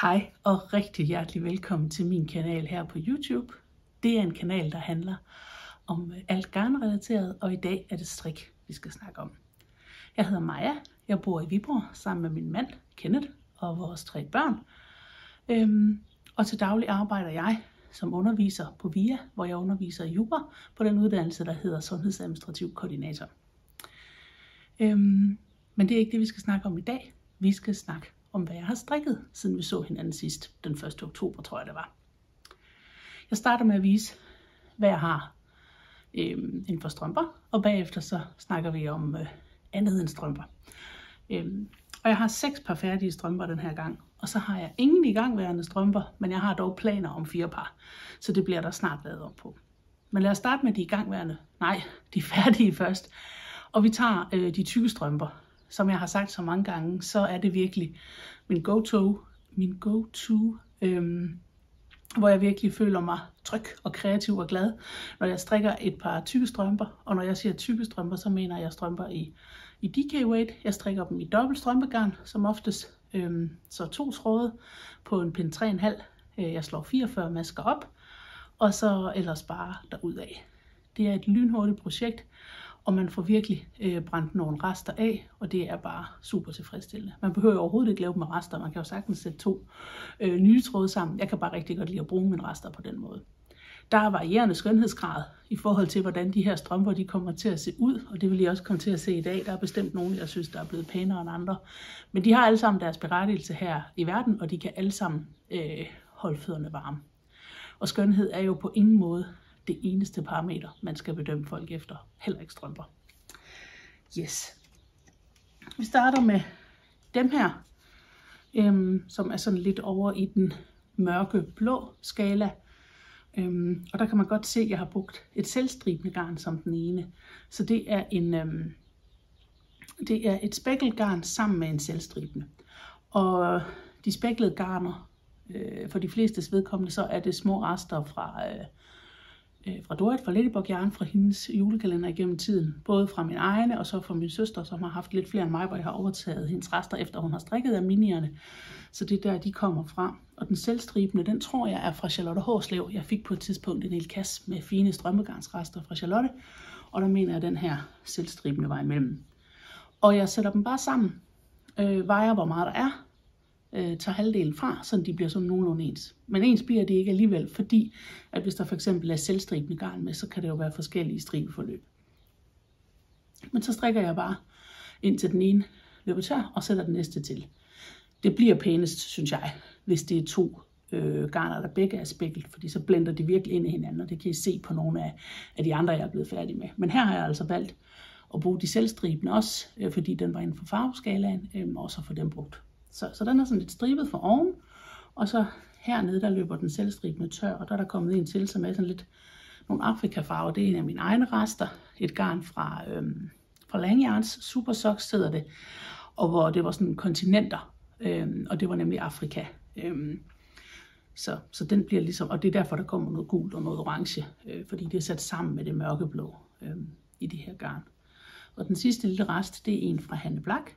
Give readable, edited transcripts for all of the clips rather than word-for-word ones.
Hej og rigtig hjertelig velkommen til min kanal her på YouTube. Det er en kanal, der handler om alt garnrelateret, og i dag er det strik, vi skal snakke om. Jeg hedder Maja, jeg bor i Viborg sammen med min mand Kenneth og vores 3 børn. Og til daglig arbejder jeg som underviser på VIA, hvor jeg underviser i jura på den uddannelse, der hedder Sundhedsadministrativ Koordinator. Men det er ikke det, vi skal snakke om i dag. Vi skal snakke om, hvad jeg har strikket, siden vi så hinanden sidst, den 1. oktober, tror jeg det var. Jeg starter med at vise, hvad jeg har inden for strømper, og bagefter så snakker vi om andet end strømper. Og jeg har 6 par færdige strømper den her gang, og så har jeg ingen igangværende strømper, men jeg har dog planer om 4 par, så det bliver der snart lavet om på. Men lad os starte med de igangværende, de færdige først, og vi tager de tykke strømper. Som jeg har sagt så mange gange, så er det virkelig min go-to, hvor jeg virkelig føler mig tryg og kreativ og glad, når jeg strikker et par tykke strømper. Og når jeg siger tykke strømper, så mener jeg strømper i DK weight. Jeg strikker dem i dobbelt strømpegarn, som oftest, så 2 tråde på en pind 3,5. Jeg slår 44 masker op, og så ellers bare derudad. Det er et lynhurtigt projekt, og man får virkelig brændt nogle rester af, og det er bare super tilfredsstillende. Man behøver overhovedet ikke lave dem med rester, man kan jo sagtens sætte 2 nye tråde sammen. Jeg kan bare rigtig godt lide at bruge mine rester på den måde. Der er varierende skønhedsgrad i forhold til, hvordan de her strømper de kommer til at se ud, og det vil I også komme til at se i dag. Der er bestemt nogle, jeg synes, der er blevet pænere end andre. Men de har alle sammen deres berettigelse her i verden, og de kan alle sammen holde fødderne varme. Og skønhed er jo på ingen måde det eneste parameter, man skal bedømme folk efter. Heller ikke strømper. Yes. Vi starter med dem her, som er sådan lidt over i den mørke blå skala. Og der kan man godt se, at jeg har brugt et selvstribende garn som den ene. Så det er et spæklet garn sammen med en selvstribende. Og de spæklede garner, for de flestes vedkommende, så er det små rester fra Dorit, fra Ladybug Yarn, fra hendes julekalender igennem tiden. Både fra min egne, og så fra min søster, som har haft lidt flere end mig, hvor jeg har overtaget hendes rester, efter hun har strikket af minierne. Så det er der, de kommer fra. Og den selvstribende, den tror jeg er fra Charlotte Hårslev. Jeg fik på et tidspunkt en hel kasse med fine strømpegarnsrester fra Charlotte. Og der mener jeg, at den her selvstribende var imellem. Og jeg sætter dem bare sammen, vejer hvor meget der er, tager halvdelen fra, så de bliver sådan nogenlunde ens. Men ens bliver det ikke alligevel, fordi at hvis der for eksempel er selvstribende garn med, så kan det jo være forskellige stribeforløb. Men så strikker jeg bare ind til den ene løber tør, og sætter den næste til. Det bliver pænest, synes jeg, hvis det er 2 garner, der begge er spækket, fordi så blender de virkelig ind i hinanden, og det kan I se på nogle af de andre, jeg er blevet færdig med. Men her har jeg altså valgt at bruge de selvstribende også, fordi den var inden for farveskalaen, og så få dem brugt. Så den er sådan lidt stribet for oven, og så hernede, der løber den selvstribende tør, og der er der kommet en til, som er sådan lidt nogle Afrika-farver. Det er en af mine egne rester, et garn fra Langyarns, Super Socks hedder det, og hvor det var sådan kontinenter, og det var nemlig Afrika. Så den bliver ligesom, og det er derfor, der kommer noget gult og noget orange, fordi det er sat sammen med det mørkeblå i det her garn. Og den sidste lille rest, det er en fra Hanne Blak,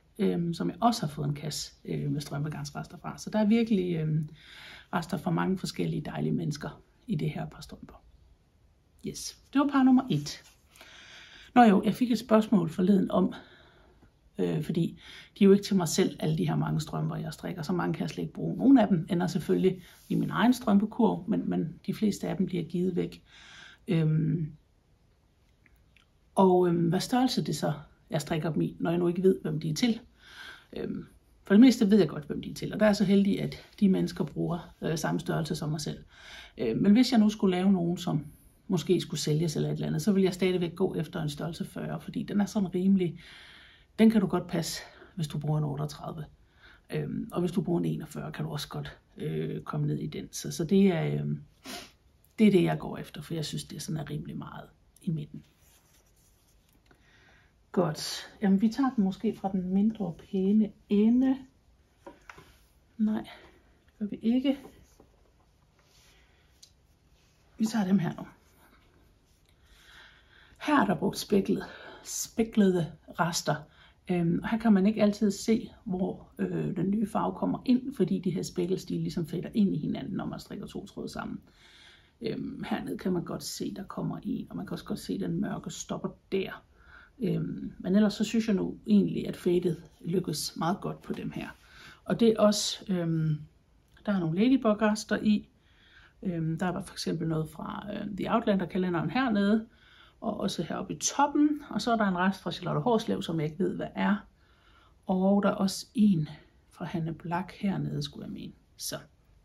som jeg også har fået en kasse med strømpegarnsrester fra. Så der er virkelig rester fra mange forskellige dejlige mennesker i det her par strømper. Yes, det var par nummer 1. Nå jo, jeg fik et spørgsmål forleden om, fordi de er jo ikke til mig selv, alle de her mange strømper, jeg strikker. Så mange kan jeg slet ikke bruge. Nogle af dem ender selvfølgelig i min egen strømpekurv, men de fleste af dem bliver givet væk. Hvad størrelse det så, jeg strikker dem i, når jeg nu ikke ved, hvem de er til. For det meste ved jeg godt, hvem de er til, og der er så heldig, at de mennesker bruger samme størrelse som mig selv. Men hvis jeg nu skulle lave nogen, som måske skulle sælges eller et eller andet, så vil jeg stadigvæk gå efter en størrelse 40, fordi den er sådan rimelig, den kan du godt passe, hvis du bruger en 38. Og hvis du bruger en 41, kan du også godt komme ned i den. Så det er det, jeg går efter, for jeg synes, det sådan er rimelig meget i midten. Godt. Jamen, vi tager den måske fra den mindre pæne ende. Nej, det gør vi ikke. Vi tager dem her nu. Her er der brugt spæklede rester Og her kan man ikke altid se, hvor den nye farve kommer ind, fordi de her speckles, de ligesom fætter ind i hinanden, når man strikker 2 tråde sammen. Hernede kan man godt se, der kommer en, og man kan også godt se, den mørke stopper der. Men ellers så synes jeg nu egentlig, at fadet lykkes meget godt på dem her. Og det er også, der er nogle ladybug-rester i. Der var for eksempel noget fra The Outlander-kalenderen hernede, og også heroppe i toppen. Og så er der en rest fra Charlotte Hårslev, som jeg ikke ved, hvad er. Og der er også en fra Hanne Black hernede, skulle jeg mene. Så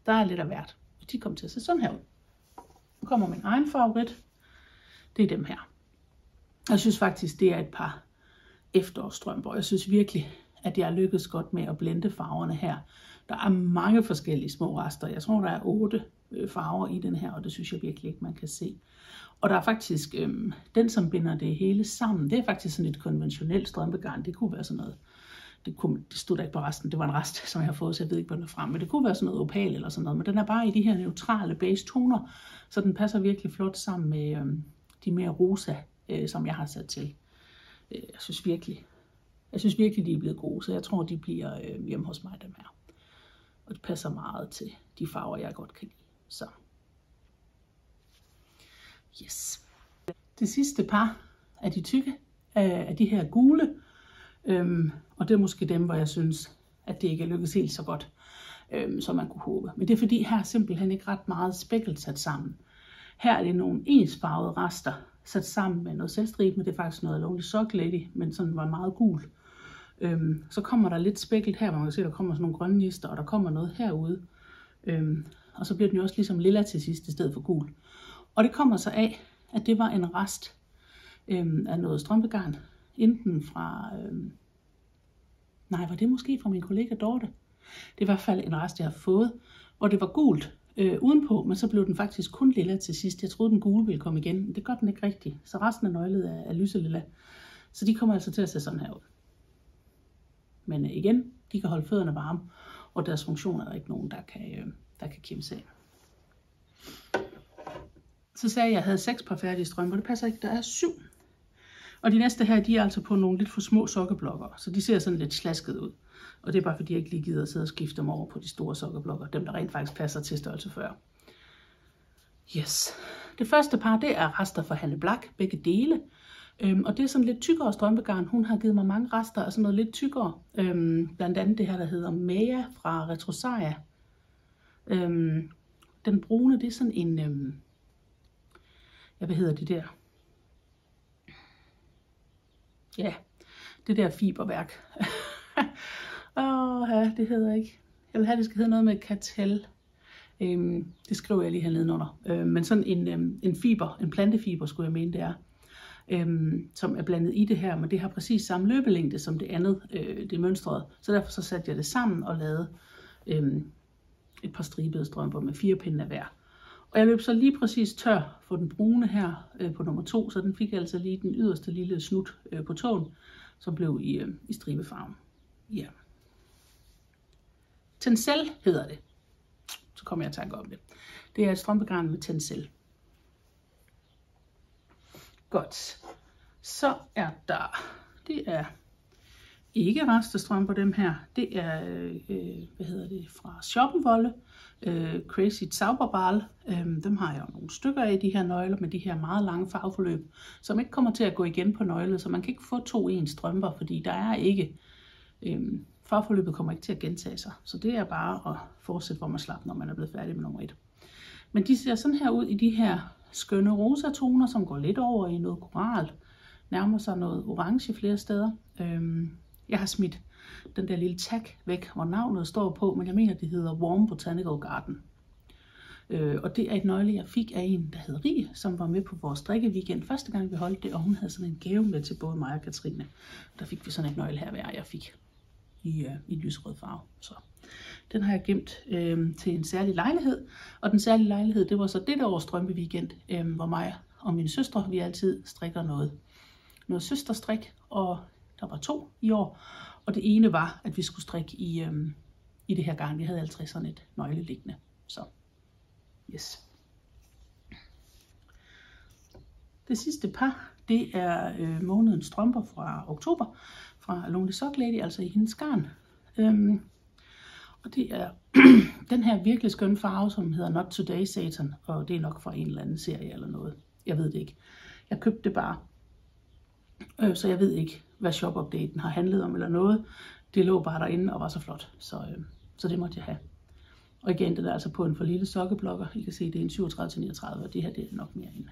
der er lidt af hvert. Og de kommer til at se sådan her ud. Nu kommer min egen favorit. Det er dem her. Jeg synes faktisk, det er et par efterårsstrømper. Jeg synes virkelig, at jeg lykkedes godt med at blende farverne her. Der er mange forskellige små rester. Jeg tror, der er 8 farver i den her, og det synes jeg virkelig ikke, man kan se. Og der er faktisk, den som binder det hele sammen, det er faktisk sådan et konventionelt strømpegarn. Det kunne være sådan noget, det stod der ikke på resten, det var en rest, som jeg har fået, så jeg ved ikke, hvor den er frem. Men det kunne være sådan noget opal eller sådan noget, men den er bare i de her neutrale beige toner, så den passer virkelig flot sammen med de mere rosa, som jeg har sat til. Jeg synes virkelig, de er blevet gode, så jeg tror, de bliver hjemme hos mig, dem her. Og det passer meget til de farver, jeg godt kan lide. Så. Yes. Det sidste par er de tykke, af de her gule. Og det er måske dem, hvor jeg synes, at det ikke er lykkedes helt så godt, som man kunne håbe. Men det er fordi, her er simpelthen ikke ret meget speckle sat sammen. Her er det nogle ensfarvede rester sat sammen med noget selvstribe, men det er faktisk noget Lonely Sock Lady, men sådan var meget gul. Så kommer der lidt specklet her, hvor man kan se, der kommer sådan nogle grønne lister, og der kommer noget herude. Og så bliver den jo også ligesom lilla til sidst, i stedet for gul. Og det kommer så af, at det var en rest af noget strømpegarn. Enten fra, var det måske fra min kollega Dorte? Det er i hvert fald en rest, jeg har fået, hvor det var gult udenpå, men så blev den faktisk kun lilla til sidst. Jeg troede, den gule ville komme igen, men det gør den ikke rigtigt. Så resten af nøglet er lyselilla. Så de kommer altså til at se sådan her ud. Men igen, de kan holde fødderne varme, og deres funktion er der ikke nogen, der kan kimse af. Så sagde jeg, at jeg havde 6 par færdige strømper. Det passer ikke, der er 7. Og de næste her, de er altså på nogle lidt for små sokkeblokker, så de ser sådan lidt slasket ud. Og det er bare fordi, jeg ikke lige gider at sidde og skifte dem over på de store sokkeblokker, dem der rent faktisk passer til størrelse 40. Yes. Det første par, det er rester fra Hanne Black, begge dele. Og det er sådan lidt tykkere strømpegarn. Hun har givet mig mange rester af sådan noget lidt tykkere. Blandt andet det her, der hedder Maya fra Retrosaria. Den brune, det er sådan en, hvad hedder det der? Ja, det der fiberværk. Det hedder ikke. Jeg vil have, det skal hedde noget med kartel. Det skriver jeg lige her nedenunder. Men sådan en fiber, en plantefiber skulle jeg mene det er. Som er blandet i det her, men det har præcis samme løbelængde som det andet, det mønstrede. Så derfor så satte jeg det sammen og lavede et par stribede strømper med 4 pinde af hver. Og jeg løb så lige præcis tør for den brune her på nummer 2, så den fik altså lige den yderste lille snut på tåen, som blev i stribefarven. Ja. Tencel hedder det. Så kommer jeg i tanke om det. Det er et strømpegarn med tencel. Godt. Så er der, det er ikke restestrømper dem her. Det er, fra Schoppenwolle. Crazy Zauberball. Dem har jeg jo nogle stykker af, de her nøgler med de her meget lange farveforløb, som ikke kommer til at gå igen på nøglet, så man kan ikke få 2 ens strømper, fordi der er ikke, farveforløbet kommer ikke til at gentage sig. Så det er bare at fortsætte, hvor man slap, når man er blevet færdig med nummer 1. Men de ser sådan her ud i de her skønne rosa toner, som går lidt over i noget koral, nærmer sig noget orange flere steder. Jeg har smidt den der lille tag væk, hvor navnet står på, men jeg mener, det hedder Warm Botanical Garden. Og det er et nøgle, jeg fik af en, der hed Rie, som var med på vores drikkeweekend første gang, vi holdt det, og hun havde sådan en gave med til både mig og Katrine. Der fik vi sådan et nøgle her hver, jeg fik i lyserød farve. Så den har jeg gemt til en særlig lejlighed, og den særlige lejlighed, det var så dette års drømmeweekend, hvor mig og min søstre, vi altid strikker noget søsterstrik, og der var 2 i år, og det ene var, at vi skulle strikke i det her garn. Vi havde altid sådan et nøgle liggende. Så, yes. Det sidste par, det er månedens strømper fra oktober, fra Lonely Sock Lady, altså i hendes garn. Og det er den her virkelig skønne farve, som hedder Not Today Satan, og det er nok fra en eller anden serie eller noget. Jeg ved det ikke. Jeg købte det bare, så jeg ved ikke, hvad shop-updaten har handlet om eller noget. Det lå bare derinde og var så flot, så det måtte jeg have. Og igen, det er altså på en for lille sokkeblokker. I kan se, det er en 37-39, og det her det er nok mere end.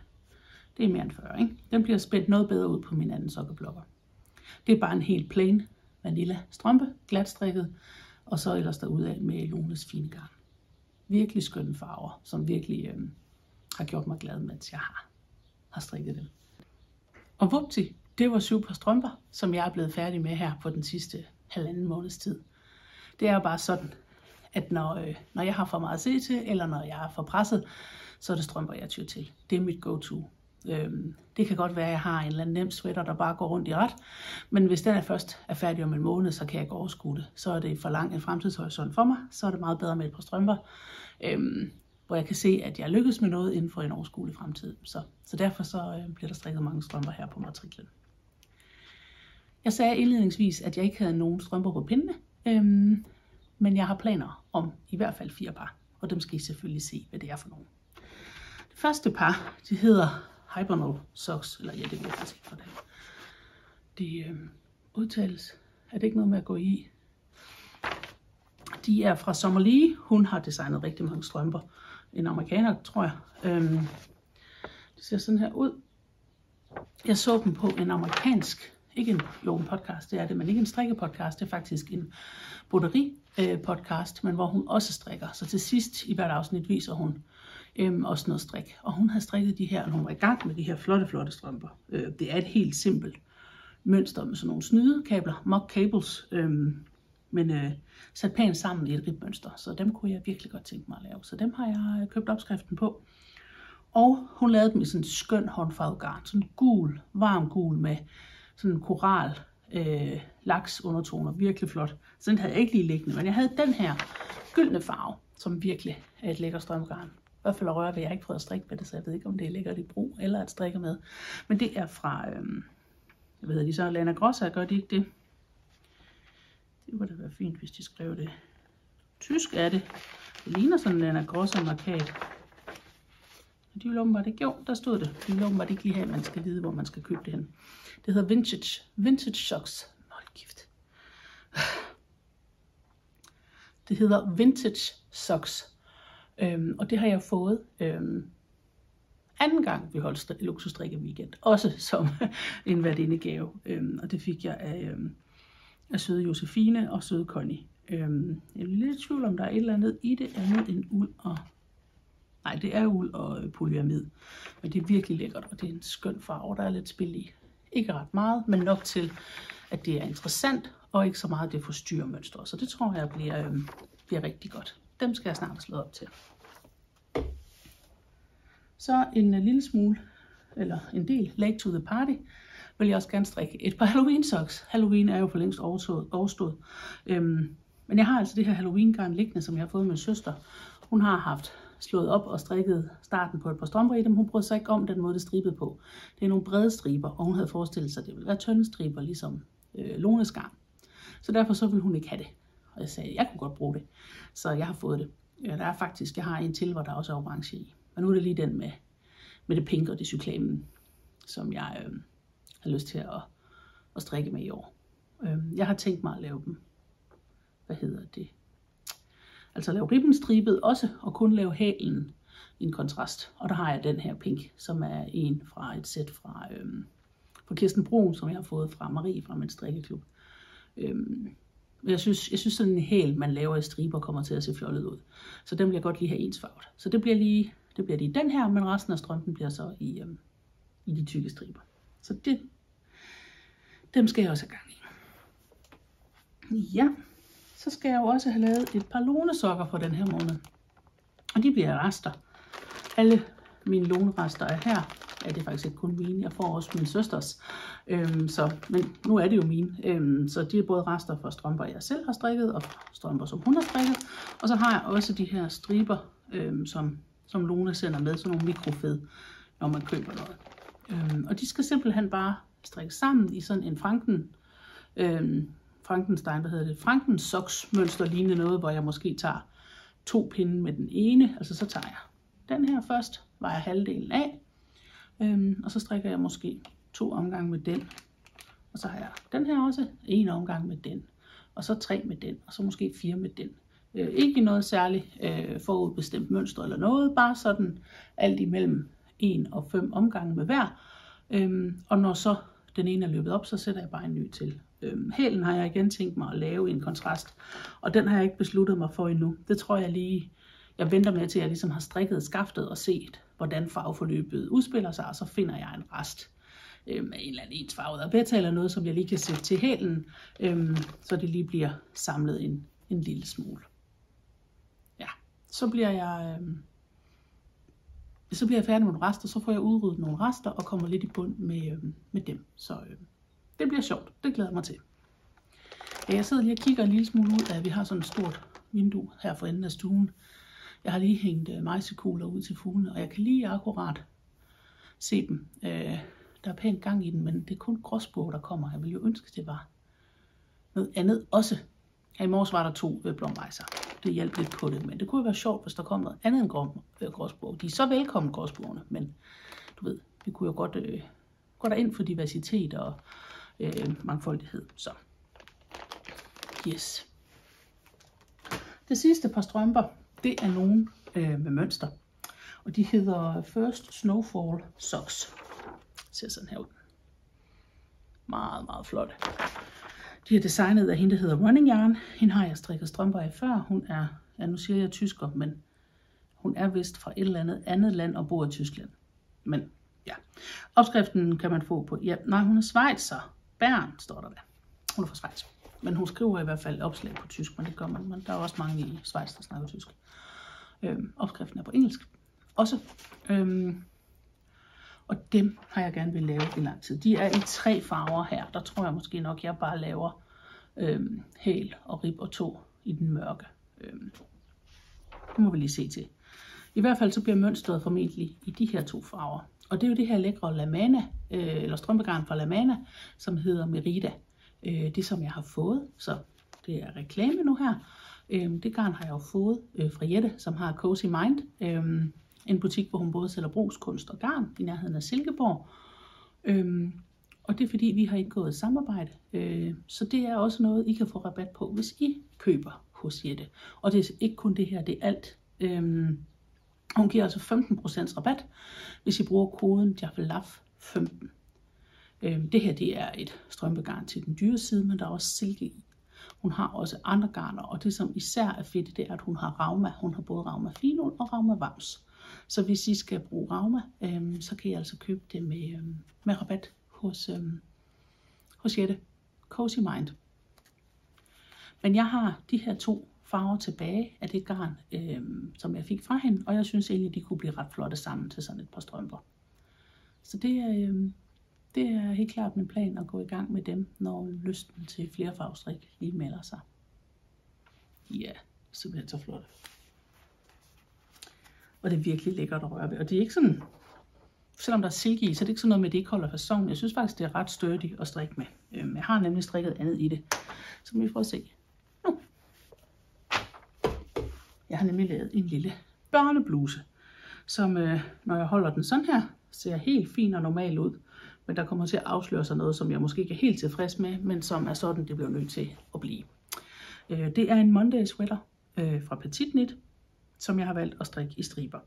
Det er mere end 40, ikke? Den bliver spændt noget bedre ud på min anden sokkeblokker. Det er bare en helt plain vanilla strømpe, glatstrikket, og så ellers derudad med Lones fine garn. Virkelig skønne farver, som virkelig har gjort mig glad, mens jeg har strikket dem. Og vupti, det var 7 par strømper, som jeg er blevet færdig med her på den sidste halvanden måneds tid. Det er jo bare sådan, at når jeg har for meget at se til, eller når jeg er for presset, så er det strømper, jeg tyr til. Det er mit go-to. Det kan godt være, at jeg har en eller anden nem sweater, der bare går rundt i ret, men hvis den først er færdig om en måned, så kan jeg ikke overskue det. Så er det for lang en fremtidshorisont for mig, så er det meget bedre med et par strømper, hvor jeg kan se, at jeg lykkes med noget inden for en overskuelig fremtid. Så derfor bliver der strikket mange strømper her på matriklen. Jeg sagde indledningsvis, at jeg ikke havde nogen strømper på pindene, men jeg har planer om i hvert fald 4 par, og dem skal I selvfølgelig se, hvad det er for nogle. Det første par, det hedder Hibernal Socks, eller ja, det ved jeg faktisk ikke, hvordan det udtales. Er det ikke noget med at gå i? De er fra Summer Lee. Hun har designet rigtig mange strømper. En amerikaner, tror jeg. Det ser sådan her ud. Jeg så dem på en amerikansk, ikke en podcast, det er det, men ikke en strikkepodcast. Det er faktisk en broderi-podcast, men hvor hun også strikker. Så til sidst i hvert afsnit viser hun også noget strik. Og hun har strikket de her, og hun var i gang med de her flotte strømper. Det er et helt simpelt mønster med sådan nogle snydekabler, mock cables, men sat pænt sammen i et ribmønster. Så dem kunne jeg virkelig godt tænke mig at lave. Så dem har jeg købt opskriften på. Og hun lavede dem i sådan en skøn håndfarvet garn. Sådan gul, varm gul med sådan en koral laks undertoner. Virkelig flot. Så den havde jeg ikke lige liggende, men jeg havde den her gyldne farve, som virkelig er et lækker strømgarn. I hvert fald at røre ved, jeg har ikke prøvet at strikke med det, så jeg ved ikke, om det er lækkert i brug eller at strikke med. Men det er fra, hvad hedder de så, Lana Grossa, gør de ikke det? Det kunne da være fint, hvis de skrev det. Tysk er det. Det ligner sådan en Lana Grossa markat. De vil åbenbart ikke, jo, der stod det. De vil åbenbart ikke lige have, at man skal vide, hvor man skal købe det hen. Det hedder Vintage Socks. Hold kæft. Det hedder Vintage Socks. Og det har jeg fået anden gang, vi holdt luksusstrikke weekend. Også som en værdindegave. Og det fik jeg af søde Josefine og søde Connie. Jeg er lidt i tvivl om, der er et eller andet i det. Andet end uld og... Nej, det er uld og polyamid. Men det er virkelig lækkert, og det er en skøn farve, der er lidt spil i. Ikke ret meget, men nok til, at det er interessant, og ikke så meget, at det forstyrrer mønstret. Så det tror jeg bliver rigtig godt. Dem skal jeg snart slå op til. Så en lille smule, eller en del, late to the party, vil jeg også gerne strikke et par Halloween socks. Halloween er jo for længst overstået. Men jeg har altså det her Halloween garn liggende, som jeg har fået med min søster. Hun har haft slået op og strikket starten på et par strømper i dem. Hun brød sig ikke om den måde, det stribede på. Det er nogle brede striber, og hun havde forestillet sig, at det ville være tynde striber, ligesom Lones garn. Så derfor så ville hun ikke have det. Og jeg sagde, at jeg kunne godt bruge det. Så jeg har fået det. Der er faktisk, jeg har en til, hvor der også er orange i. Men nu er det lige den med det pink og det cyklamen, som jeg har lyst til at strikke med i år. Jeg har tænkt mig at lave dem. Hvad hedder det? Altså lave ribbenstribet også, og kun lave hælen i en kontrast. Og der har jeg den her pink, som er en fra et sæt fra Kirsten Brun, som jeg har fået fra Marie fra min strikkeklub. Jeg synes sådan en hæl, man laver i striber, kommer til at se fjollet ud. Så den vil jeg godt lige have ensfarvet. Så det bliver lige i den her, men resten af strømpen bliver så i de tykke striber. Så dem skal jeg også have gang i. Ja. Så skal jeg jo også have lavet et par lonesokker for den her måned. Og de bliver rester. Alle mine lonerester er her. Ja, det er faktisk ikke kun mine. Jeg får også min søsters. Men nu er det jo mine. Så de er både rester for strømper, jeg selv har strikket, og strømper, som hun har strikket. Og så har jeg også de her striber, som Lone sender med. Sådan nogle mikrofed, når man køber noget. Og de skal simpelthen bare strikkes sammen i sådan en Franken Frankensoks mønster lignende noget, hvor jeg måske tager 2 pinde med den ene. Altså så tager jeg den her først, vejer halvdelen af. Og så strikker jeg måske 2 omgange med den. Og så har jeg den her også, 1 omgang med den. Og så 3 med den, og så måske 4 med den. Ikke noget særligt forudbestemt mønster eller noget, bare sådan alt imellem 1 og 5 omgange med hver. Og når så den ene er løbet op, så sætter jeg bare en ny til. Hælen har jeg igen tænkt mig at lave en kontrast, og den har jeg ikke besluttet mig for endnu. Det tror jeg lige, jeg venter med til, at jeg ligesom har strikket skaftet og set, hvordan farveforløbet udspiller sig, og så finder jeg en rest med en eller anden ensfarvet arbetta eller noget, som jeg lige kan sætte til hælen, så det lige bliver samlet en lille smule. Ja, så bliver jeg færdig med nogle rester, så får jeg udryddet nogle rester og kommer lidt i bund med dem. Så det bliver sjovt, det glæder jeg mig til. Jeg sidder lige og kigger en lille smule ud af, at vi har sådan et stort vindue her for enden af stuen. Jeg har lige hængt mejsekugler ud til fuglene, og jeg kan lige akkurat se dem. Der er pænt gang i den, men det er kun gråspurve, der kommer. Jeg ville jo ønske, det var noget andet også. Her i morges var der 2 blomvejser. Det hjalp lidt på det, men det kunne være sjovt, hvis der kom noget andet end gråspurve. De er så velkomne, gråspurvene, men du ved, vi kunne jo godt gå derind for diversitet og mangfoldighed. Så, yes. Det sidste par strømper, det er nogle med mønster. Og de hedder First Snowfall Socks. Ser sådan her ud. Meget, meget flot. De er designet af hende, der hedder Running Yarn. Hende har jeg strikket strømper af før. Hun er, ja nu siger jeg tysker, men hun er vist fra et eller andet land og bor i Tyskland. Men ja, opskriften kan man få på, ja, nej hun er schweizer. Bern står der. Hun er fra Schweiz. Men hun skriver i hvert fald opslag på tysk, men det gør man. Men der er også mange i Schweiz, der snakker tysk. Opskriften er på engelsk også. Og dem har jeg gerne vil lave i lang tid. De er i 3 farver her. Der tror jeg måske nok, jeg bare laver hæl og rib og tå i den mørke. Det må vi lige se til. I hvert fald så bliver mønstret formentlig i de her 2 farver. Og det er jo det her lækre Lamana, eller strømpegarn fra Lamana, som hedder Merida. Det som jeg har fået, så det er reklame nu her. Det garn har jeg jo fået fra Jette, som har Cozy Mind. En butik, hvor hun både sælger brugskunst og garn i nærheden af Silkeborg. Og det er fordi, vi har indgået et samarbejde. Så det er også noget, I kan få rabat på, hvis I køber hos Jette. Og det er ikke kun det her, det er alt. Hun giver altså 15% rabat, hvis I bruger koden JAFFELAF15. Det her det er et strømpegarn til den dyre side, men der er også silke i. Hun har også andre garner, og det som især er fedt, det er, at hun har Rauma. Hun har både Rauma Finul og Rauma Vams. Så hvis I skal bruge Rauma, så kan I altså købe det med rabat hos Jette. Cozy Mind. Men jeg har de her 2 farver tilbage af det garn, som jeg fik fra hende, og jeg synes egentlig, de kunne blive ret flotte sammen til sådan et par strømper. Så det er helt klart min plan at gå i gang med dem, når lysten til flerfarvestrik lige melder sig. Ja, simpelthen så flot. Og det er virkelig lækkert at røre ved. Og det er ikke sådan, selvom der er silke i, så er det ikke sådan noget med, at det ikke holder facon. Jeg synes faktisk, det er ret stødigt at strikke med. Jeg har nemlig strikket andet i det. Så må vi prøve at se. Nu. Jeg har nemlig lavet en lille børnebluse, som når jeg holder den sådan her, ser helt fin og normal ud. Men der kommer til at afsløre sig noget, som jeg måske ikke er helt tilfreds med, men som er sådan, det bliver nødt til at blive. Det er en Monday sweater fra Petit Knit, som jeg har valgt at strikke i striber.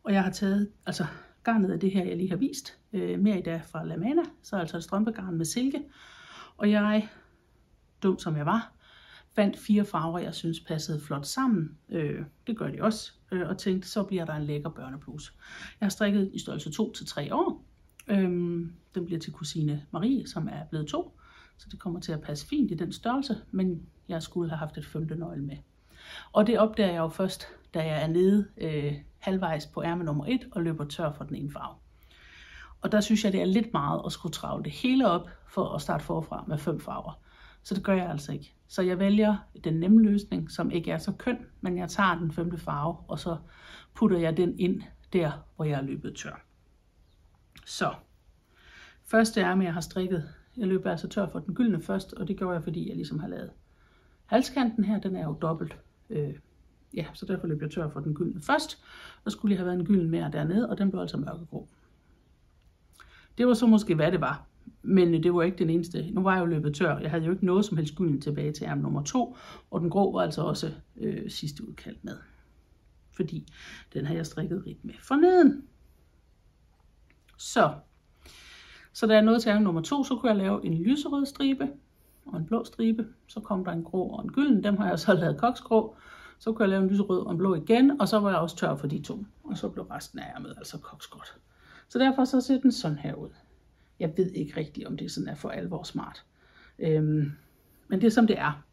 Og jeg har taget, altså garnet af det her, jeg lige har vist, mere i dag fra Lamana, så altså et strømpegarn med silke. Og jeg, dum som jeg var, fandt 4 farver, jeg synes passede flot sammen. Det gør de også, og tænkte, så bliver der en lækker børnebluse. Jeg har strikket i størrelse 2 til 3 år. Den bliver til kusine Marie, som er blevet 2, så det kommer til at passe fint i den størrelse, men jeg skulle have haft et 5. nøgle med. Og det opdager jeg jo først, da jeg er nede halvvejs på ærme nummer 1 og løber tør for den ene farve. Og der synes jeg, det er lidt meget at skulle travle det hele op for at starte forfra med 5 farver. Så det gør jeg altså ikke. Så jeg vælger den nemme løsning, som ikke er så køn, men jeg tager den 5. farve, og så putter jeg den ind der, hvor jeg er løbet tør. Så første ærme, jeg har strikket Jeg løb altså tør for den gyldne først, og det gjorde jeg, fordi jeg ligesom har lavet halskanten her. Den er jo dobbelt. Ja, så derfor løb jeg tør for den gyldne først. Der skulle have været en gylden mere dernede, og den blev altså mørkegrå. Det var så måske, hvad det var. Men det var ikke den eneste. Nu var jeg jo løbet tør. Jeg havde jo ikke noget som helst gylden tilbage til ærme nummer 2. Og den grå var altså også sidste udkald med. Fordi den har jeg strikket rigt med forneden. Så da jeg nåede til ærme nummer 2, så kunne jeg lave en lyserød stribe og en blå stribe. Så kom der en grå og en gylden. Dem har jeg så lavet koksgrå. Så kunne jeg lave en lyserød og en blå igen. Og så var jeg også tør for de to. Og så blev resten af ærmet altså koksgråt. Så derfor så ser den sådan her ud. Jeg ved ikke rigtigt, om det sådan er for alvor smart. Men det er som det er.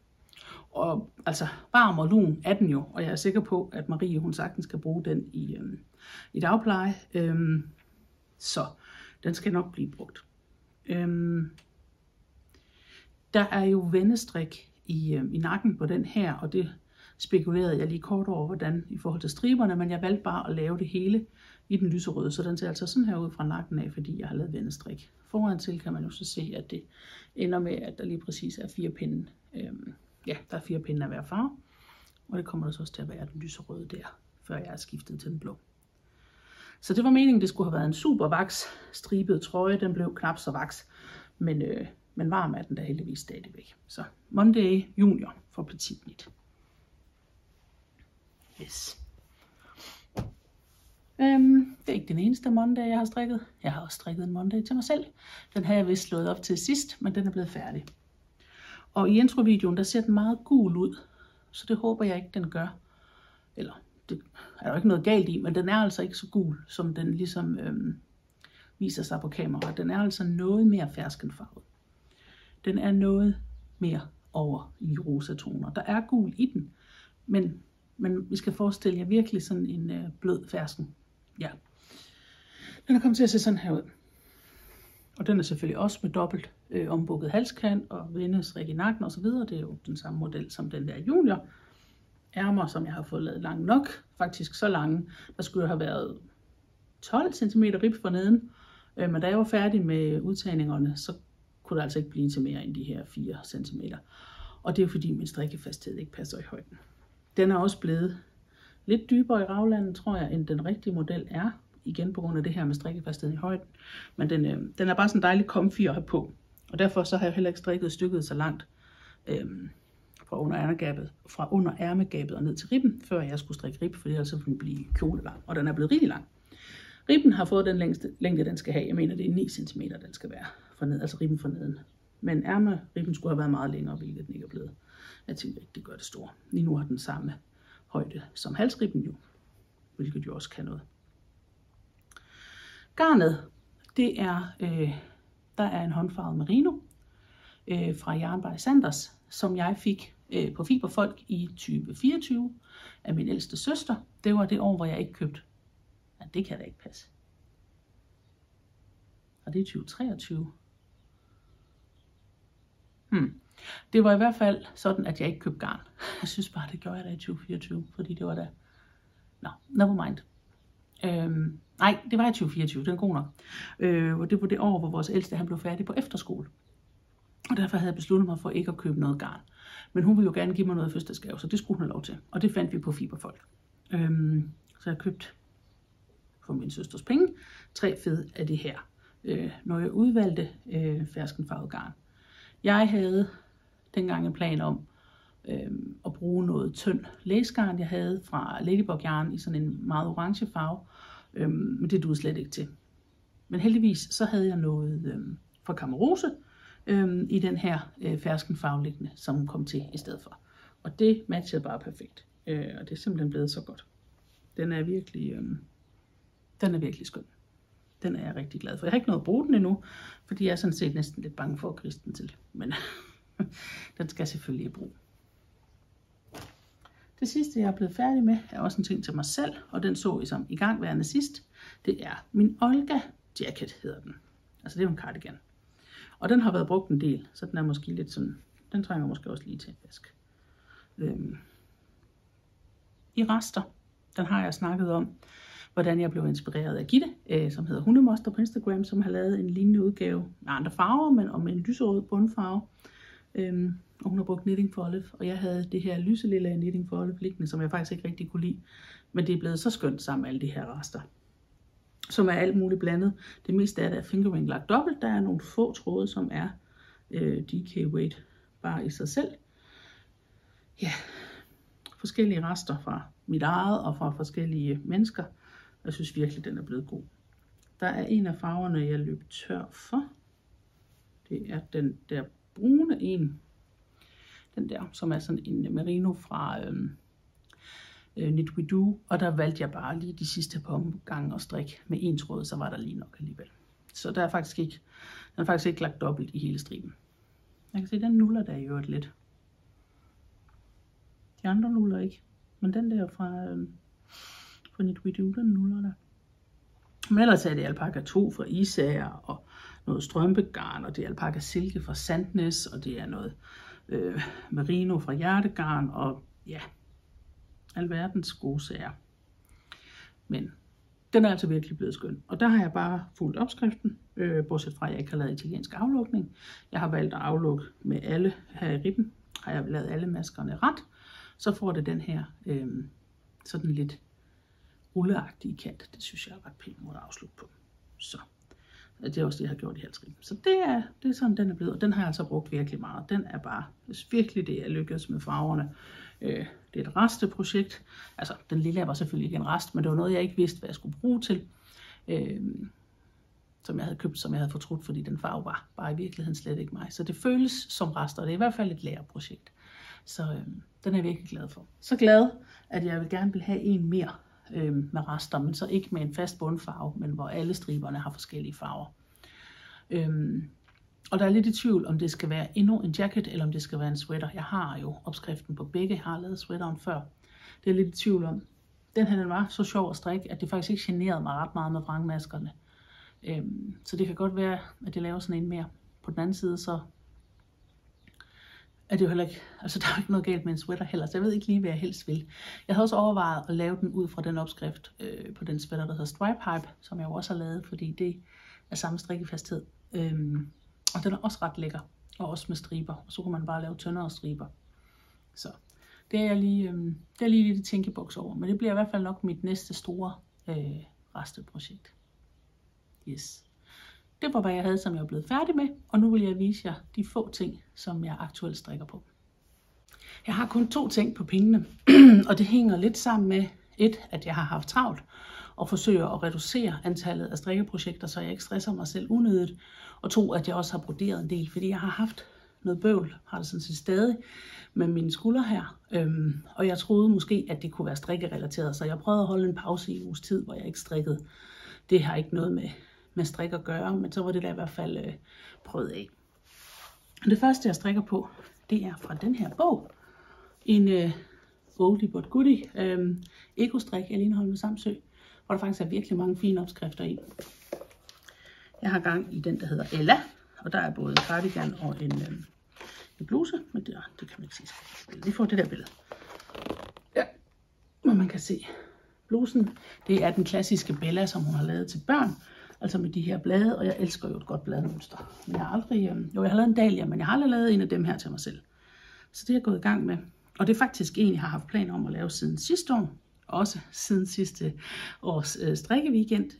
Og altså, varm og lun er den jo. Og jeg er sikker på, at Marie, hun sagtens skal bruge den i dagpleje. Så den skal nok blive brugt. Der er jo vendestrik i nakken på den her. Og det spekulerede jeg lige kort over, hvordan i forhold til striberne. Men jeg valgte bare at lave det hele i den lyserøde, så den ser altså sådan her ud fra nakken af, fordi jeg har lavet vendestrik. Foran til kan man jo så se, at det ender med, at der lige præcis er 4 pinde. Ja, der er 4 pinde af hver farve, og det kommer der så også til at være den lyserøde der, før jeg er skiftet til den blå. Så det var meningen, det skulle have været en super vaks stribet trøje. Den blev knap så vaks, men varm er den der heldigvis stadigvæk. Så Monday Junior for Petit Knit. Yes. Det er ikke den eneste Monday, jeg har strikket. Jeg har også strikket en Monday til mig selv. Den har jeg vist slået op til sidst, men den er blevet færdig. Og i introvideoen, der ser den meget gul ud. Så det håber jeg ikke, den gør. Eller, det er der jo ikke noget galt i, men den er altså ikke så gul, som den ligesom viser sig på kamera. Den er altså noget mere ferskenfarvet. Den er noget mere over i rosa toner. Der er gul i den, men vi skal forestille jer virkelig sådan en blød fersken. Ja. Den er kommet til at se sådan her ud. Og den er selvfølgelig også med dobbelt ombukket halskant og vendestrik i nakken osv. Det er jo den samme model som den der Junior. Ærmer, som jeg har fået lavet lange nok. Faktisk så lange. Der skulle have været 12 cm rib for neden. Men da jeg var færdig med udtagningerne, så kunne der altså ikke blive til mere end de her 4 cm. Og det er jo fordi min strikkefasthed ikke passer i højden. Den er også blevet lidt dybere i raglandet, tror jeg, end den rigtige model er. Igen på grund af det her med strikkefastheden i højden. Men den er bare sådan dejligt comfy at have på. Og derfor så har jeg heller ikke strikket stykket så langt fra under ærmegabet og ned til ribben, før jeg skulle strikke rib, for det altså ville blive kjolelang. Og den er blevet rigtig lang. Ribben har fået den længde, den skal have. Jeg mener, det er 9 cm, den skal være for ned, altså ribben for neden. Men ærmeribben skulle have været meget længere, hvilket den ikke er blevet. Jeg tænker ikke, det gør det store. Lige nu har den samme højde som halsribben jo, hvilket jo også kan noget. Garnet, det er, der er en håndfarvet merino fra Yarn by Sanders, som jeg fik på Fiberfolk i 2024 af min ældste søster. Det var det år, hvor jeg ikke købte. Ja, det kan da ikke passe. Og det er 2023. Det var i hvert fald sådan, at jeg ikke købte garn. Jeg synes bare, det gjorde jeg da i 2024, fordi det var da... Nå, never mind. Nej, det var i 2024, den er god nok. Og det var det år, hvor vores ældste han blev færdig på efterskole. Og derfor havde jeg besluttet mig for ikke at købe noget garn. Men hun ville jo gerne give mig noget fødselsdagsgave, så det skulle hun have lov til. Og det fandt vi på Fiberfolk. Så jeg købte for min søsters penge 3 fed af det her. Når jeg udvalgte ferskenfarvet garn. Jeg havde dengang en plan om at bruge noget tynd læsgarn, jeg havde fra Ladybug Yarn i sådan en meget orange farve. Men det duede slet ikke til. Men heldigvis så havde jeg noget fra Kamerose i den her ferskenfarveliggende, som hun kom til i stedet for. Og det matchede bare perfekt. Og det er simpelthen blevet så godt. Den er virkelig skøn. Den er jeg rigtig glad for. Jeg har ikke nået at bruge den endnu, fordi jeg er sådan set næsten lidt bange for at griste den til. Men den skal selvfølgelig i brug. Det sidste, jeg er blevet færdig med, er også en ting til mig selv, og den så I som i gang værende sidst. Det er min Olga Jacket, hedder den. Altså det er jo en cardigan. Og den har været brugt en del, så den er måske lidt sådan, den trænger måske også lige til en vask. I rester, den har jeg snakket om, hvordan jeg blev inspireret af Gitte, som hedder Hundemoster på Instagram, som har lavet en lignende udgave med andre farver, men om en lyserød bundfarve. Og hun har brugt Knitting for Olive, og jeg havde det her lyselille Knitting for Olive liggende, som jeg faktisk ikke rigtig kunne lide. Men det er blevet så skønt sammen med alle de her rester, som er alt muligt blandet. Det meste af det er fingering lagt dobbelt. Der er nogle få tråde, som er DK weight bare i sig selv. Ja, forskellige rester fra mit eget og fra forskellige mennesker. Jeg synes virkelig, den er blevet god. Der er en af farverne, jeg løb tør for. Det er den der brune en. Den der, som er sådan en merino fra Knit We Do. Og der valgte jeg bare lige de sidste par omgange at strikke med en tråd, så var der lige nok alligevel. Så der er faktisk ikke, den er faktisk ikke lagt dobbelt i hele striben. Jeg kan se, den nuller der i øvrigt lidt. De andre nuller ikke. Men den der fra Knit We Do, den nuller der. Men ellers er det alpaca 2 fra Isager, og noget strømpegarn, og det er alpaca silke fra Sandnes, og det er noget merino fra Hjertegarn, og ja, alverdens gode sager. Men den er altså virkelig blevet skøn. Og der har jeg bare fulgt opskriften, bortset fra at jeg ikke har lavet italiensk aflukning. Jeg har valgt at aflukke med alle her i ribben. Har jeg lavet alle maskerne ret, så får det den her sådan lidt rulleagtige kant. Det synes jeg er ret pænt måde at afslutte på. Så det er også det, jeg har gjort i halsribben. Så det er sådan, den er blevet. Og den har jeg altså brugt virkelig meget. Den er bare virkelig det, jeg lykkedes med farverne. Det er et resteprojekt. Altså, den lille var selvfølgelig ikke en rest, men det var noget, jeg ikke vidste, hvad jeg skulle bruge til. Som jeg havde købt, som jeg havde fortrudt, fordi den farve var bare i virkeligheden slet ikke mig. Så det føles som rester. Det er i hvert fald et læreprojekt. Så den er jeg virkelig glad for. Så glad, at jeg gerne vil have en mere med rester, men så ikke med en fast bundfarve, men hvor alle striberne har forskellige farver. Og der er lidt i tvivl, om det skal være endnu en jacket, eller om det skal være en sweater. Jeg har jo opskriften på begge, jeg har lavet sweateren før. Det er lidt i tvivl om. Den her den var så sjov at strikke, at det faktisk ikke generede mig ret meget med vrangmaskerne. Så det kan godt være, at jeg laver sådan en mere. På den anden side, så er det jo heller ikke, altså der er ikke noget galt med en sweater heller, så jeg ved ikke lige, hvad jeg helst vil. Jeg havde også overvejet at lave den ud fra den opskrift på den sweater, der hedder Stripe Hype, som jeg jo også har lavet, fordi det er samme strikkefasthed. Og den er også ret lækker, og også med striber, og så kunne man bare lave tyndere striber. Så det er lige lidt i tænkeboks over, men det bliver i hvert fald nok mit næste store resteprojekt. Yes. Det var, hvad jeg havde, som jeg er blevet færdig med, og nu vil jeg vise jer de få ting, som jeg aktuelt strikker på. Jeg har kun 2 ting på pengene, og det hænger lidt sammen med, at jeg har haft travlt, og forsøger at reducere antallet af strikkeprojekter, så jeg ikke stresser mig selv unødigt, og 2, at jeg også har broderet en del, fordi jeg har haft noget bøvl, har det sådan set stadig, med mine skuldre her, og jeg troede måske, at det kunne være strikkerelateret, så jeg prøvede at holde en pause i en uges tid, hvor jeg ikke strikkede. Det har ikke noget med strik at gøre, men så var det da i hvert fald prøvet af. Det første, jeg strikker på, det er fra den her bog. En oldie but goodie ekostrik af Lene Holme Samsø, hvor der faktisk er virkelig mange fine opskrifter i. Jeg har gang i den, der hedder Ella, og der er både en cardigan og en bluse, men det kan man ikke se. Vi får det der billede. Ja, hvor man kan se blusen. Det er den klassiske Bella, som hun har lavet til børn. Altså med de her blade, og jeg elsker jo et godt bladmønster. Men jeg har aldrig, jeg har lavet en dahlia, men jeg har aldrig lavet en af dem her til mig selv. Så det er jeg gået i gang med. Og det er faktisk en, jeg har haft planer om at lave siden sidste år. Også siden sidste års strikkeweekend.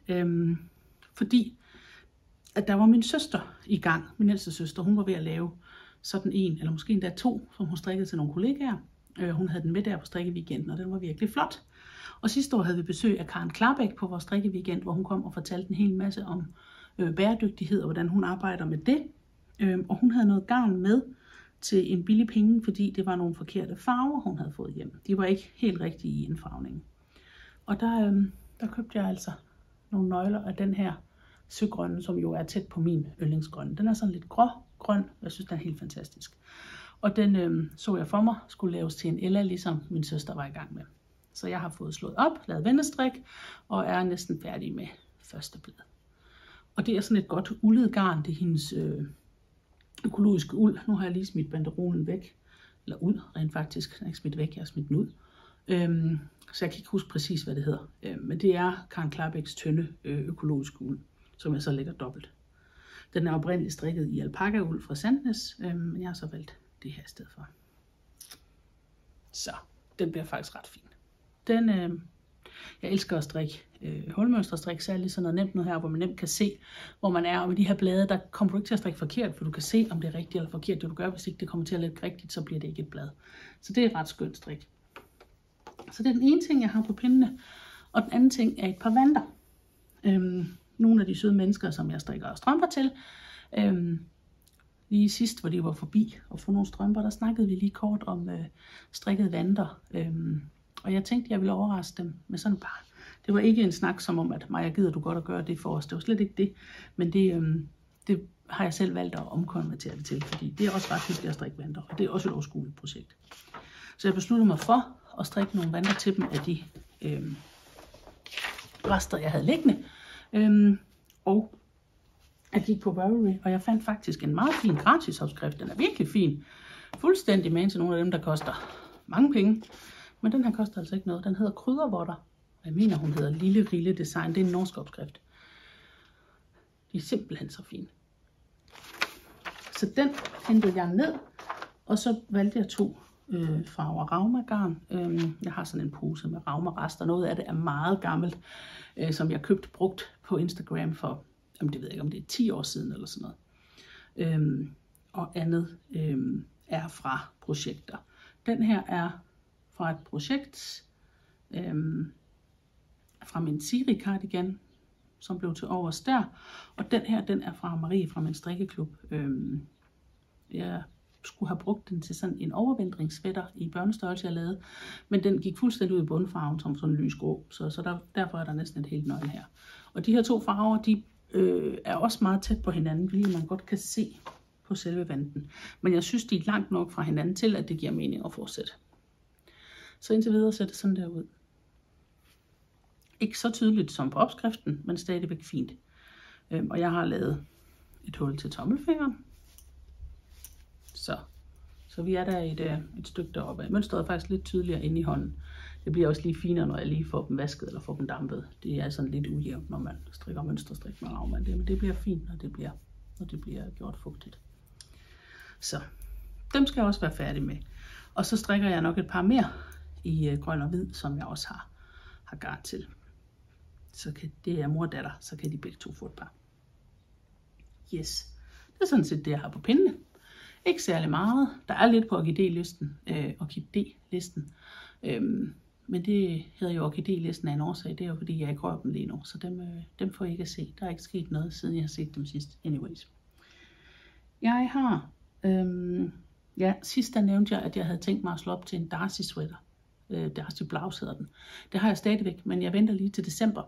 Fordi at der var min søster i gang, min ældste søster, hun var ved at lave sådan en, eller måske endda 2, som hun strikkede til nogle kollegaer. Hun havde den med der på strikkeweekenden, og den var virkelig flot. Og sidste år havde vi besøg af Karen Klarbæk på vores strikkeweekend, hvor hun kom og fortalte en hel masse om bæredygtighed og hvordan hun arbejder med det. Og hun havde noget garn med til en billig penge, fordi det var nogle forkerte farver, hun havde fået hjem. De var ikke helt rigtige i indfarvningen. Og der købte jeg altså nogle nøgler af den her søgrønne, som jo er tæt på min yndlingsgrønne. Den er sådan lidt grågrøn, jeg synes, den er helt fantastisk. Og den så jeg for mig skulle laves til en Ella, ligesom min søster var i gang med. Så jeg har fået slået op, lavet vendestrik, og er næsten færdig med første blad. Og det er sådan et godt uldet garn, det er hendes økologiske uld. Nu har jeg lige smidt banderolen væk, eller ud rent faktisk, den er ikke smidt væk, jeg har smidt den ud. Så jeg kan ikke huske præcis, hvad det hedder. Men det er Karen Klarbæks tynde økologisk uld, som jeg så lægger dobbelt. Den er oprindeligt strikket i alpaka-uld fra Sandnes, men jeg har så valgt det her i stedet for. Så den bliver faktisk ret fin. Jeg elsker at strikke hulmønsterstrik, særligt sådan noget nemt nu her, hvor man nemt kan se, hvor man er. Og med de her blade, der kommer du ikke til at strikke forkert, for du kan se, om det er rigtigt eller forkert. Det du gør, hvis ikke det kommer til at lægge rigtigt, så bliver det ikke et blad. Så det er et ret skønt strik. Så det er den ene ting, jeg har på pindene. Og den anden ting er et par vanter. Nogle af de søde mennesker, som jeg strikker strømper til. Lige sidst, hvor de var forbi og få nogle strømper, der snakkede vi lige kort om strikkede vanter. Og jeg tænkte, jeg ville overraske dem med sådan et par. Det var ikke en snak som om, at Maja, gider du godt at gøre det for os. Det var slet ikke det. Men det har jeg selv valgt at omkonvertere det til, fordi det er også ret hyggeligt at strikke vanter. Og det er også et overskueligt projekt. Så jeg besluttede mig for at strikke nogle vanter til dem af de rester, jeg havde liggende. Og jeg gik på Ravelry, og jeg fandt faktisk en meget fin gratisopskrift. Den er virkelig fin. Fuldstændig med til nogle af dem, der koster mange penge. Men den her koster altså ikke noget. Den hedder Kryddervotter. Jeg mener, hun hedder Lille Rille Design. Det er en norsk opskrift. De er simpelthen så fine. Så den hentede jeg ned, og så valgte jeg 2 farver Rauma-garn. Jeg har sådan en pose med Rauma-rester. Noget af det er meget gammelt, som jeg købte brugt på Instagram for, det ved jeg ikke, om det er 10 år siden eller sådan noget. Og andet er fra projekter. Den her er fra et projekt fra min Siri cardigan, som blev til overs der. Og den her, den er fra Marie fra min strikkeklub. Jeg skulle have brugt den til sådan en overvintringssweater i børnestørrelse, jeg lavede. Men den gik fuldstændig ud i bundfarven som sådan en lysgrå. Så derfor er der næsten et helt nøgle her. Og de her 2 farver, de er også meget tæt på hinanden, fordi man godt kan se på selve vanten. Men jeg synes, de er langt nok fra hinanden til, at det giver mening at fortsætte. Så indtil videre ser det sådan der ud. Ikke så tydeligt som på opskriften, men stadigvæk fint. Og jeg har lavet et hul til tommelfingeren. Så vi er der et stykke deroppe. Mønstret er faktisk lidt tydeligere inde i hånden. Det bliver også lige finere, når jeg lige får dem vasket eller får dem dampet. Det er sådan lidt ujævnt, når man strikker mønsterstrik med Rauma. Men det bliver fint, når det bliver gjort fugtigt. Så dem skal jeg også være færdig med. Og så strikker jeg nok et par mere i grøn og hvid, som jeg også har garn til. Så det er mor og datter, så kan de begge 2 få et par. Yes, det er sådan set det, jeg har på pindene. Ikke særlig meget. Der er lidt på orkidélisten. Men det hedder jo orkidélisten af en årsag. Det er jo fordi, jeg ikke rører dem lige nu. Så dem får I ikke at se. Der er ikke sket noget, siden jeg har set dem sidst. Anyways. Jeg har... sidst der nævnte jeg, at jeg havde tænkt mig at slå op til en Darcy sweater. Darcy blouse hedder den. Det har jeg stadigvæk, men jeg venter lige til december.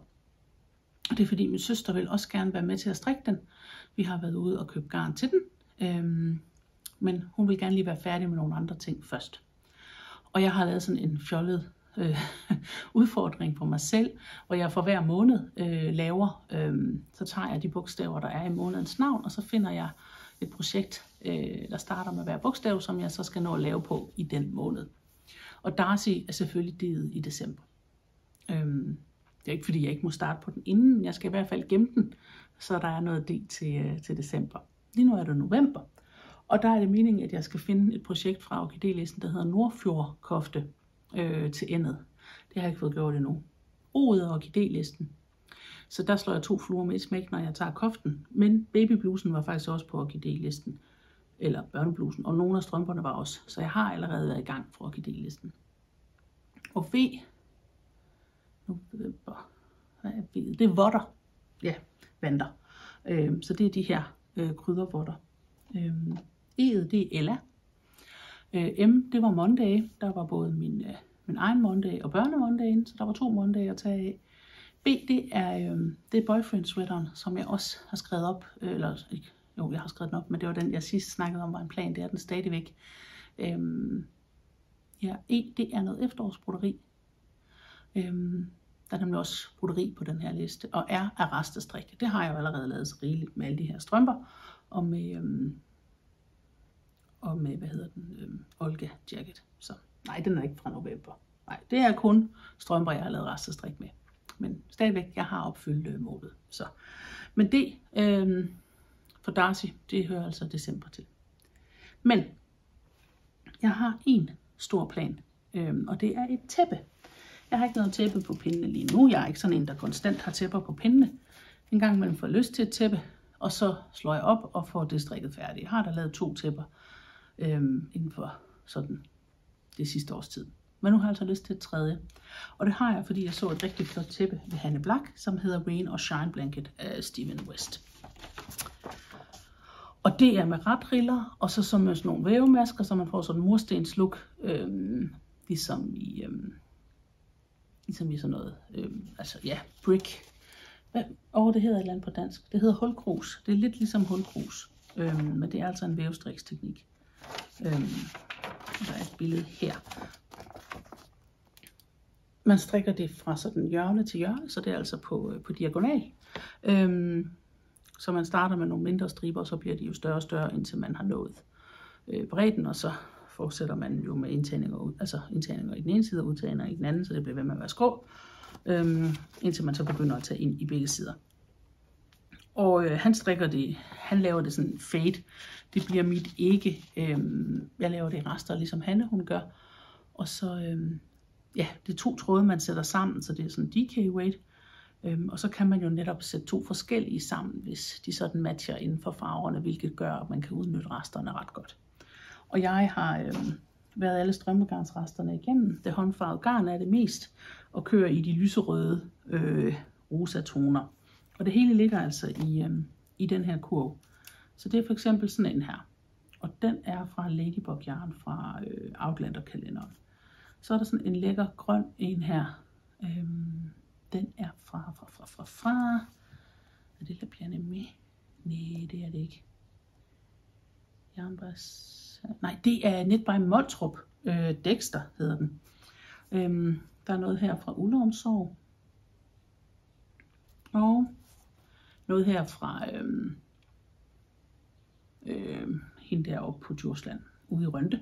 Og det er fordi min søster vil også gerne være med til at strikke den. Vi har været ude og købe garn til den. Men hun vil gerne lige være færdig med nogle andre ting først. Og jeg har lavet sådan en fjollet udfordring for mig selv, hvor jeg for hver måned laver, så tager jeg de bogstaver, der er i månedens navn, og så finder jeg et projekt, der starter med hver bogstav, som jeg så skal nå at lave på i den måned. Og Darcy er selvfølgelig det i december. Det er ikke fordi, jeg ikke må starte på den inden, men jeg skal i hvert fald gemme den, så der er noget del til december. Lige nu er det november, og der er det meningen, at jeg skal finde et projekt fra orkidélisten, der hedder Nordfjord kofte til endet. Det har jeg ikke fået gjort endnu. O'et er orkidélisten. Så der slår jeg 2 fluer med et smæk, når jeg tager koften. Men babyblusen var faktisk også på orkidélisten. Eller børneblusen. Og nogle af strømperne var også. Så jeg har allerede været i gang for orkidélisten. Og V. Hvad er V? Det er votter. Ja, vanter. Så det er de her kryddervotter. E'et, det er Ella. M, det var Monday. Der var både min egen Monday og børnemondagen, så der var 2 Monday at tage af. B, det er boyfriend sweateren, som jeg også har skrevet op. Jeg har skrevet den op, men det var den, jeg sidst snakkede om, var en plan. Det er den stadigvæk. E, det er noget efterårsbroderi. Der er nemlig også broderi på den her liste. Og R er restestrik. Det har jeg jo allerede lavet så rigeligt med alle de her strømper. Og med hvad hedder den? Olga jacket. Så nej, den er ikke fra november. Nej, det er kun strømper, jeg har lavet restestrik med. Men stadigvæk, jeg har opfyldt målet. Så. Men det for Darcy, det hører altså december til. Men jeg har en stor plan, og det er et tæppe. Jeg har ikke noget tæppe på pindene lige nu. Jeg er ikke sådan en, der konstant har tæpper på pindene. En gang imellem får lyst til et tæppe, og så slår jeg op og får det strikket færdigt. Jeg har da lavet 2 tæpper inden for sådan det sidste års tid. Men nu har jeg altså lyst til et tredje. Og det har jeg, fordi jeg så et rigtig flot tæppe ved Hanne Black, som hedder Rain or Shine Blanket af Steven West. Og det er med retriller, og så med sådan nogle vævemasker, så man får sådan en murstens look, ligesom i sådan noget, altså ja, brick. Det hedder et eller andet på dansk. Det hedder hulkrus. Det er lidt ligesom hulkrus, men det er altså en vævstriksteknik. Der er et billede her. Man strikker det fra sådan hjørne til hjørne, så det er altså på diagonal. Så man starter med nogle mindre striber, og så bliver de jo større og større, indtil man har nået bredden, og så fortsætter man jo med indtagninger i den ene side og udtagninger i den anden, så det bliver ved med at være skrå, indtil man så begynder at tage ind i begge sider. Og han laver det sådan fade. Det bliver mit ikke. Jeg laver det i rester, ligesom Hanne hun gør. Og så, det er 2 tråde, man sætter sammen, så det er sådan DK weight. Og så kan man jo netop sætte 2 forskellige sammen, hvis de sådan matcher inden for farverne, hvilket gør, at man kan udnytte resterne ret godt. Og jeg har været alle strømpegarnsresterne igennem. Det håndfarvede garn er det mest, og kører i de lyserøde rosa toner. Og det hele ligger altså i den her kurv. Så det er for eksempel sådan en her. Og den er fra Ladybug Yarn fra Outlander-kalenderen. Så er der sådan en lækker grøn en her. Den er fra... Er det Labiane med? Nej, det er det ikke. Nej, det er Knit by Moltrup. Dexter hedder den. Der er noget her fra Ullumsorg. Og noget her fra hende deroppe på Djursland, ude i Rønde.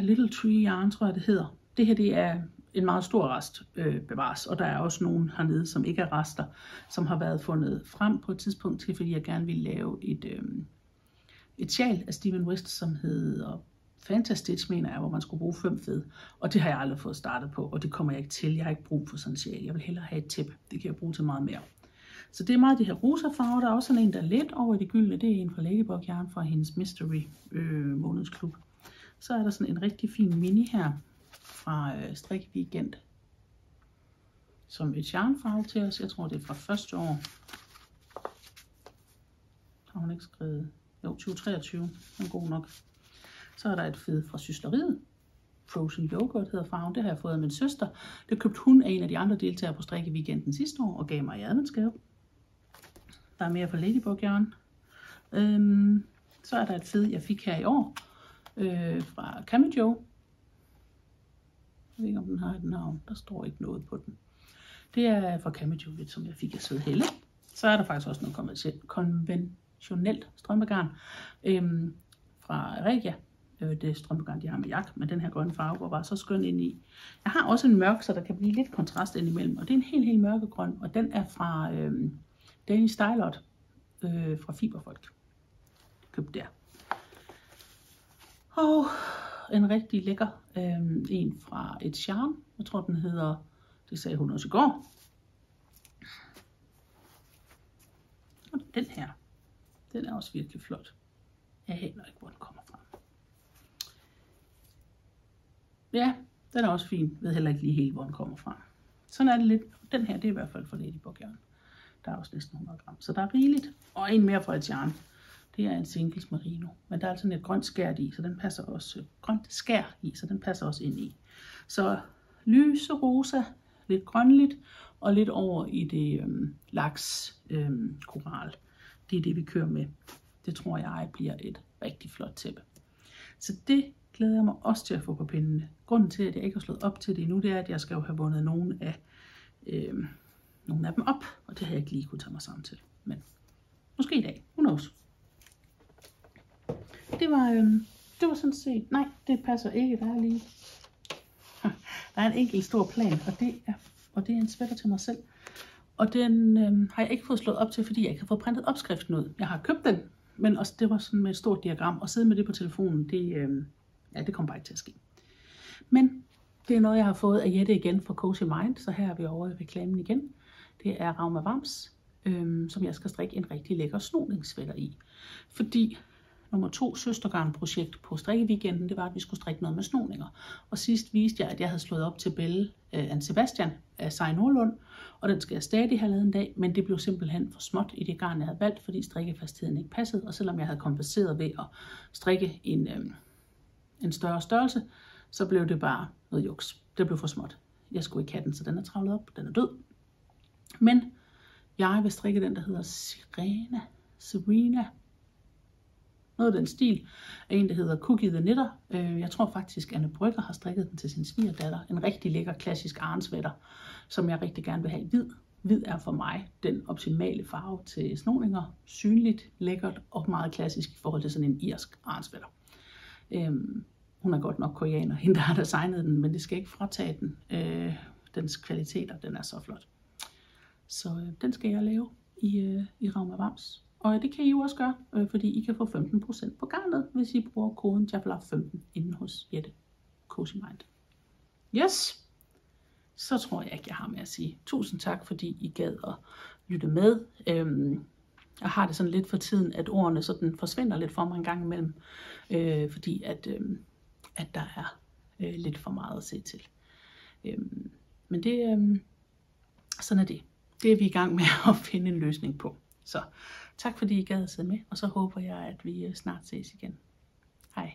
Little Tree Yarn, tror jeg det hedder. Det her, det er en meget stor rest bevares, og der er også nogen hernede, som ikke er rester, som har været fundet frem på et tidspunkt til, fordi jeg gerne ville lave et sjal af Steven West, som hedder Fantastitch, mener jeg, hvor man skulle bruge 5 fed. Og det har jeg aldrig fået startet på, og det kommer jeg ikke til. Jeg har ikke brug for sådan en sjal. Jeg vil hellere have et tæppe. Det kan jeg bruge til meget mere. Så det er meget det her rosa farve. Der er også sådan en, der er lidt over i det gyldne. Det er en fra Ladybug Yarn fra hendes Mystery månedsklub. Så er der sådan en rigtig fin mini her fra Strik Weekend, som et yarnfarve til os. Jeg tror, det er fra første år. Har hun ikke skrevet? Jo, 2023. Den er god nok. Så er der et fed fra Sysleriet. Frozen Yoghurt hedder farven. Det har jeg fået af min søster. Det købte hun af en af de andre deltagere på Strikke Weekenden sidste år og gav mig i adventsgave. Der er mere fra Ladybug Yarn. Så er der et fed, jeg fik her i år fra Camijo. Jeg ved ikke, om den har et navn. Der står ikke noget på den. Det er fra Camijo, som jeg fik af Sød Helle. Så er der faktisk også noget konventionelt strømpegarn fra Regia. Det strømpegarn, de har med jak, men den her grønne farve var bare så skøn ind i. Jeg har også en mørk, så der kan blive lidt kontrast indimellem, og det er en helt mørkegrøn, og den er fra Danish Stylot fra Fiberfolk. Købt der. Og en rigtig lækker en fra et charm. Jeg tror, den hedder, det sagde hun også i går. Og den her, den er også virkelig flot. Jeg aner ikke, hvor den kommer fra. Ja, den er også fin. Jeg ved heller ikke lige helt, hvor den kommer fra. Sådan er det lidt. Den her, det er i hvert fald fra Ladybug Yarn. Der er også næsten 100 gram. Så der er rigeligt. Og en mere fra et yarn. Det er en Singles Merino. Men der er altså et grønt skær i, så den passer også ind i. Så lyse rosa, lidt grønligt, og lidt over i det laks koral. Det er det, vi kører med. Det tror jeg bliver et rigtig flot tæppe. Så det glæder jeg mig også til at få på pindene. Grunden til, at jeg ikke har slået op til det endnu, det er, at jeg skal jo have vundet nogle af dem op, og det har jeg ikke lige kunne tage mig sammen til. Men måske i dag. Who knows? Det var sådan set... Nej, det passer ikke. Der Der er en enkelt stor plan, og det er en sweater til mig selv. Og den har jeg ikke fået slået op til, fordi jeg ikke har fået printet opskriften ud. Jeg har købt den, men også det var sådan med et stort diagram. Og sidde med det på telefonen, det kommer bare ikke til at ske. Men det er noget, jeg har fået af Jette igen fra Cozy Mind, så her er vi over i reklamen igen. Det er Rauma Wams, som jeg skal strikke en rigtig lækker snoningssweater i. Fordi nummer 2 søstergarnprojekt på strikkeweekenden, det var, at vi skulle strikke noget med snoninger. Og sidst viste jeg, at jeg havde slået op til Belle Anne Sebastian af Sej Nordlund, og den skal jeg stadig have lavet en dag, men det blev simpelthen for småt i det garn, jeg havde valgt, fordi strikkefastheden ikke passede, og selvom jeg havde kompenseret ved at strikke en større størrelse, så blev det bare noget juks. Det blev for småt. Jeg skulle ikke have den, så den er travlet op, den er død. Men jeg vil strikke den, der hedder Serena. Noget af den stil af en, der hedder Cookie the Knitter. Jeg tror faktisk, Anne Brygger har strikket den til sin svigerdatter. En rigtig lækker klassisk arnsweater, som jeg rigtig gerne vil have i hvid. Hvid er for mig den optimale farve til snoninger. Synligt, lækkert og meget klassisk i forhold til sådan en irsk arnsweater. Hun er godt nok koreaner, hende der har designet den, men det skal ikke fratage den. Dens kvaliteter, den er så flot. Så den skal jeg lave i Rauma Wams. Og det kan I jo også gøre, fordi I kan få 15% på garnet, hvis I bruger koden JAFLAF15 inde hos Jette Cozy Mind. Yes, så tror jeg ikke, jeg har mere at sige. Tusind tak, fordi I gad at lytte med. Jeg har det sådan lidt for tiden, at ordene sådan forsvinder lidt for mig en gang imellem, fordi at der er lidt for meget at se til. Men sådan er det. Det er vi i gang med at finde en løsning på. Så tak fordi I gad at sidde med, og så håber jeg, at vi snart ses igen. Hej.